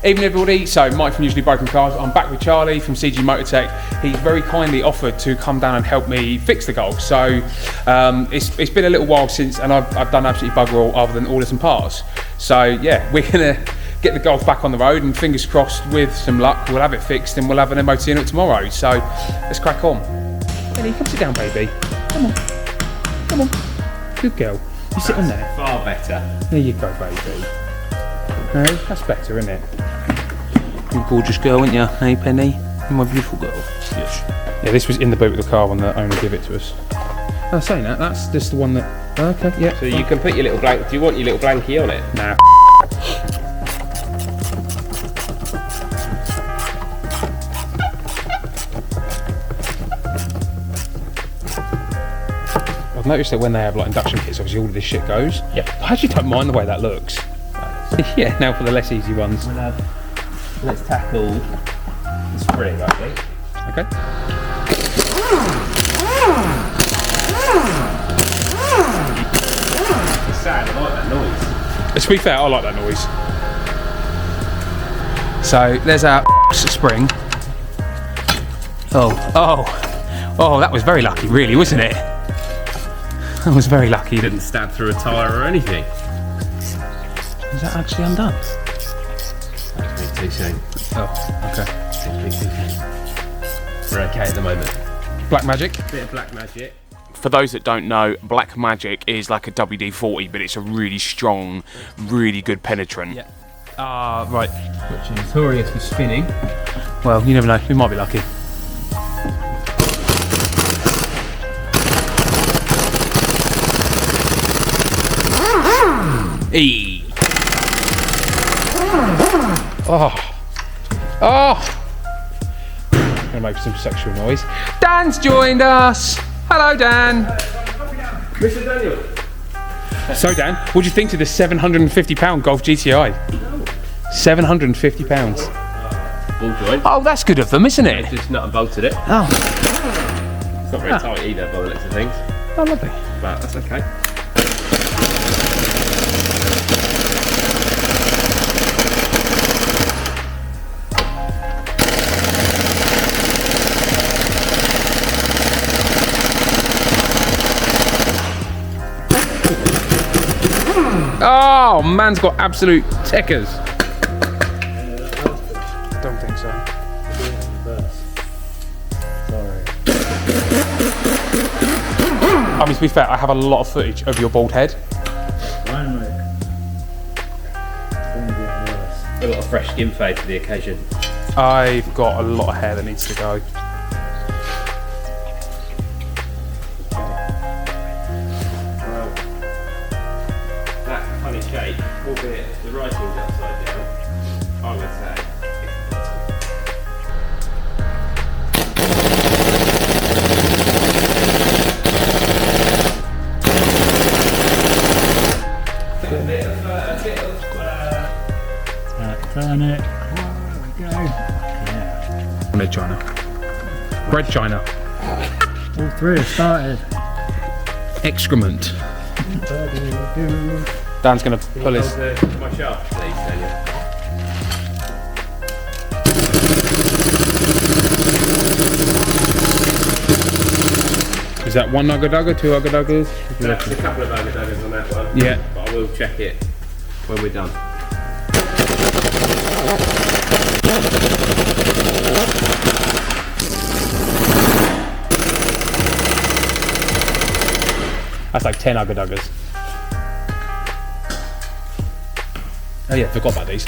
Evening everybody, so Mike from Usually Broken Cars. I'm back with Charlie from CG Motortech. He's very kindly offered to come down and help me fix the Golf. So it's been a little while since, and I've done absolutely bugger all other than orders and parts. So yeah, we're gonna get the Golf back on the road, and fingers crossed, with some luck, we'll have it fixed and we'll have an MOT in it tomorrow. So let's crack on. Ellie, come sit down, baby. Come on, come on. Good girl. You sit on there. Far better. There you go, baby. Hey, that's better, isn't it? You gorgeous girl, aren't you? Hey, Penny? You're my beautiful girl. Yes. Yeah, this was in the boot of the car when the owner gave it to us. Oh, saying that, that's just the one that... Okay, yeah. So you can put your little blank... Do you want your little blankie on it? Nah. I've noticed that when they have like induction kits, obviously all of this shit goes. Yeah. I actually don't mind the way that looks. Yeah, now for the less easy ones. Let's tackle the spring, I think. Okay. It's sad, I like that noise. To be fair, I like that noise. So there's our spring. Oh, that was very lucky, really, wasn't it? That was very lucky. You didn't stab through a tyre or anything. Is that actually undone? That's too soon. Oh, okay. Too soon. We're okay at the moment. Black magic. Bit of black magic. For those that don't know, Black Magic is like a WD-40, but it's a really strong, really good penetrant. Yeah. Right. Which is notorious for spinning. Well, you never know. We might be lucky. E. Oh. Gonna make some sexual noise. Dan's joined us. Hello, Dan. Mr. Daniel. So, Dan, what do you think to the £750 Golf GTI? £750. Ball joint. Oh, that's good of them, isn't it? Just nut and bolted it. Oh. It's not very tight either by the looks of things. Oh, lovely. But that's okay. Oh, man's got absolute techers. Don't think so. Sorry. I mean, to be fair, I have a lot of footage of your bald head. Finally. It's going to get worse. A lot of fresh skin fade for the occasion. I've got a lot of hair that needs to go. Well, that funny shape, albeit the writing's upside down, I would say. Turn it. There we go. Yeah. Red China. Red China. All three have started. Excrement. Dan's going to pull his... My shaft, please, Daniel. Is that one ugga dugger, two ugga duggers? That's a couple of daggers on that one. Yeah. But I will check it when we're done. That's like 10 ugga duggers. Oh yeah, forgot about these.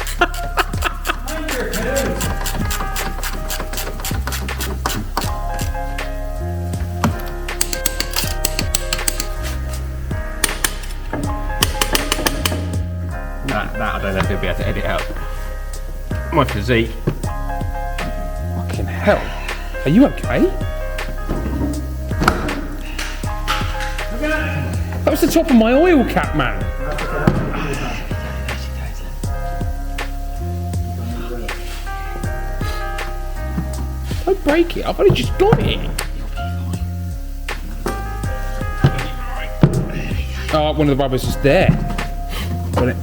That I don't know if he'll be able to edit out. My physique. Fucking hell. Are you okay? That was the top of my oil cap, man. Don't break it, I've only just got it. Oh, one of the rubbers is there. Got it.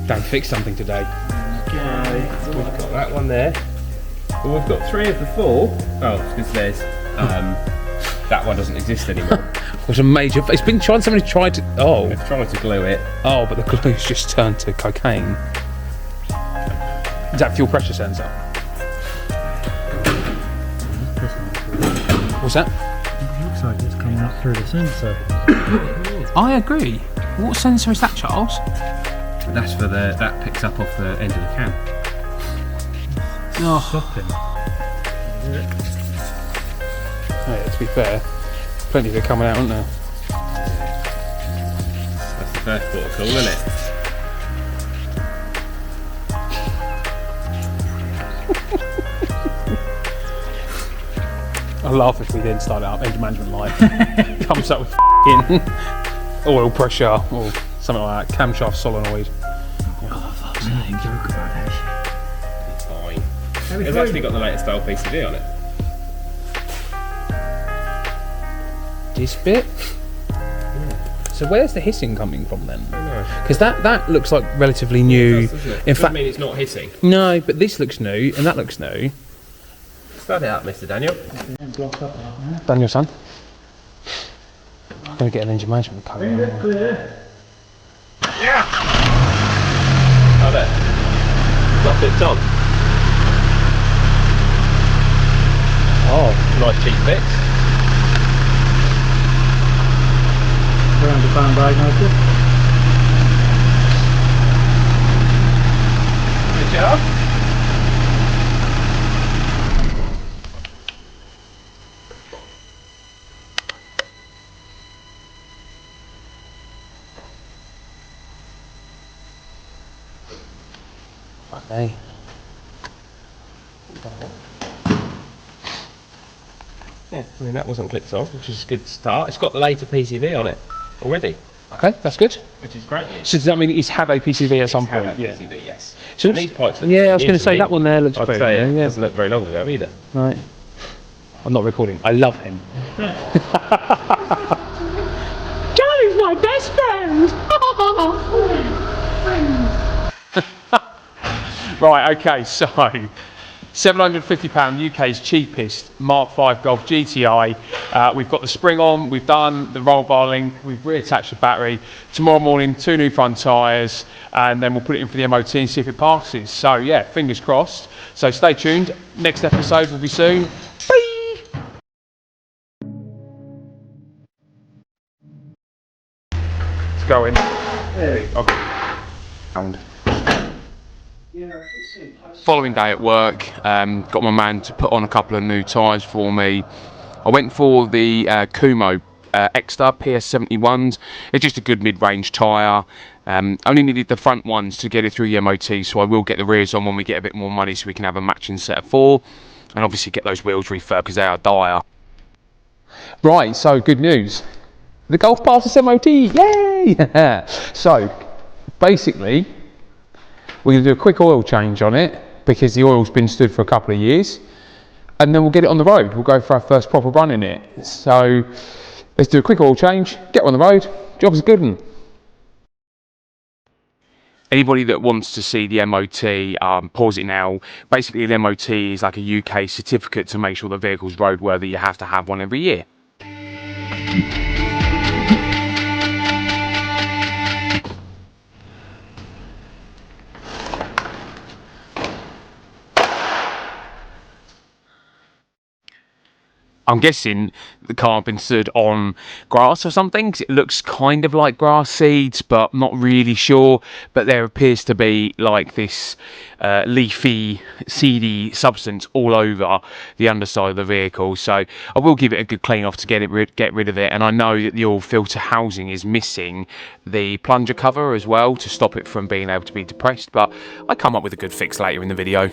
Dan fixed something today. Okay. We've got that one there. Well, we've got 3 of the 4. Oh, because there's that one doesn't exist anymore. It was a major. It's been trying. Somebody tried to. Oh. They've tried to glue it. Oh, but the glue's just turned to cocaine. Is that fuel pressure sensor? What's that? It looks like it's coming up through the sensor. I agree. What sensor is that, Charles? That's for that picks up off the end of the cam. Oh. Stopping. Yeah, to be fair, plenty of it coming out, aren't there? That's the first port of call, isn't it? I laugh if we then start it up, engine management light comes up with f***ing oil pressure or something like that, camshaft solenoid. Oh, fuck's sake. Joke about that shit. Fine. It's actually got the latest style PCV on it. This bit? So where's the hissing coming from then? I know. Because that looks like relatively new. It does, doesn't it? In Doesn't fact, mean it's not hissing. no, but this looks new and that looks new. Start it up, Mr. Daniel. Blocked up like that. Daniel, son. I'm going to get an engine management cover. Clear. Oh, there. That bit's on. Oh, Nice cheap fix. Around the phone diagnosis. Good job. hey. Yeah, I mean that wasn't clicked on, which is a good start. It's got the later PCV on it already, Okay, that's good. which is great. So does that mean it's had a PCV at some Had point? a PCV, yes. So And these pipes look yeah, I was going to say new that one there looks I'd pretty say new, it yeah. doesn't look very long ago either. Right. I'm not recording. I love him. Johnny's my best friend. Right. Okay. So, £750, UK's cheapest Mark V Golf GTI. We've got the spring on. We've done the roll bar link. We've reattached the battery. Tomorrow morning, 2 new front tyres, and then we'll put it in for the MOT and see if it passes. So yeah, fingers crossed. So stay tuned. Next episode will be soon. Bye. It's going. Okay. Following day at work, got my man to put on a couple of new tyres for me. I went for the Kuhmo Exsta PS71s. It's just a good mid-range tyre. Only needed the front ones to get it through the MOT, so I will get the rears on when we get a bit more money so we can have a matching set of 4. And obviously get those wheels refurbed because they are dire. Right, so good news. The Golf passes MOT, yay! So, basically, we're going to do a quick oil change on it because the oil's been stood for a couple of years, and then we'll get it on the road. We'll go for our first proper run in it. So let's do a quick oil change, get on the road, job's a good one. Anybody that wants to see the MOT, pause it now. Basically the MOT is like a UK certificate to make sure the vehicle's roadworthy. You have to have one every year. I'm guessing the car had been stood on grass or something, 'cause it looks kind of like grass seeds, but not really sure. But there appears to be like this leafy, seedy substance all over the underside of the vehicle. So I will give it a good clean off to get rid of it. And I know that the oil filter housing is missing the plunger cover as well to stop it from being able to be depressed. But I come up with a good fix later in the video.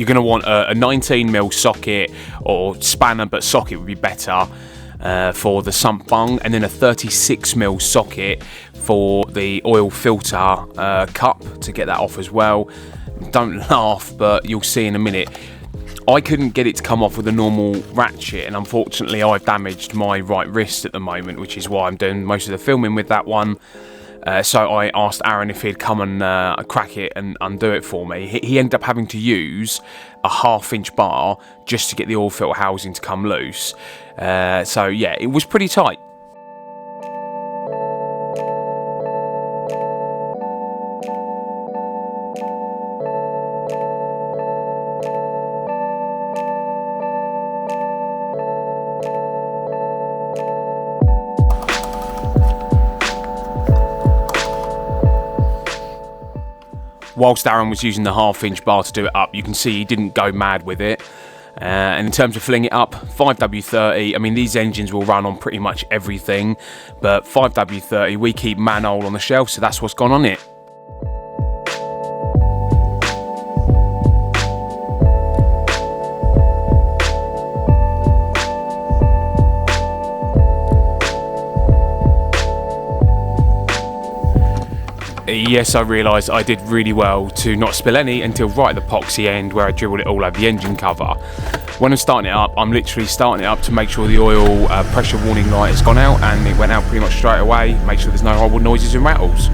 you're going to want a 19mm socket or spanner, but socket would be better for the sump bung, and then a 36mm socket for the oil filter cup to get that off as well. Don't laugh, but you'll see in a minute. I couldn't get it to come off with a normal ratchet, and unfortunately I've damaged my right wrist at the moment, which is why I'm doing most of the filming with that one. So I asked Aaron if he'd come and crack it and undo it for me. He ended up having to use a 1/2-inch bar just to get the oil filter housing to come loose. So yeah, it was pretty tight. Whilst Aaron was using the 1/2-inch bar to do it up, you can see he didn't go mad with it. And in terms of filling it up, 5W30, I mean, these engines will run on pretty much everything, but 5W30, we keep manhole on the shelf, so that's what's gone on it. Yes, I realised I did really well to not spill any until right at the epoxy end where I dribbled it all over the engine cover. When I'm starting it up, I'm literally starting it up to make sure the oil pressure warning light has gone out, and it went out pretty much straight away. Make sure there's no horrible noises and rattles.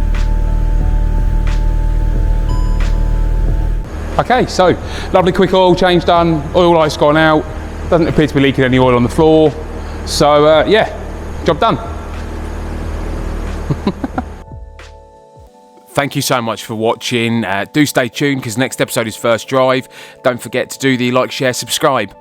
Okay, so lovely quick oil change done, oil light's gone out, doesn't appear to be leaking any oil on the floor. So yeah, job done. Thank you so much for watching. Do stay tuned because next episode is first drive. Don't forget to do the like, share, subscribe.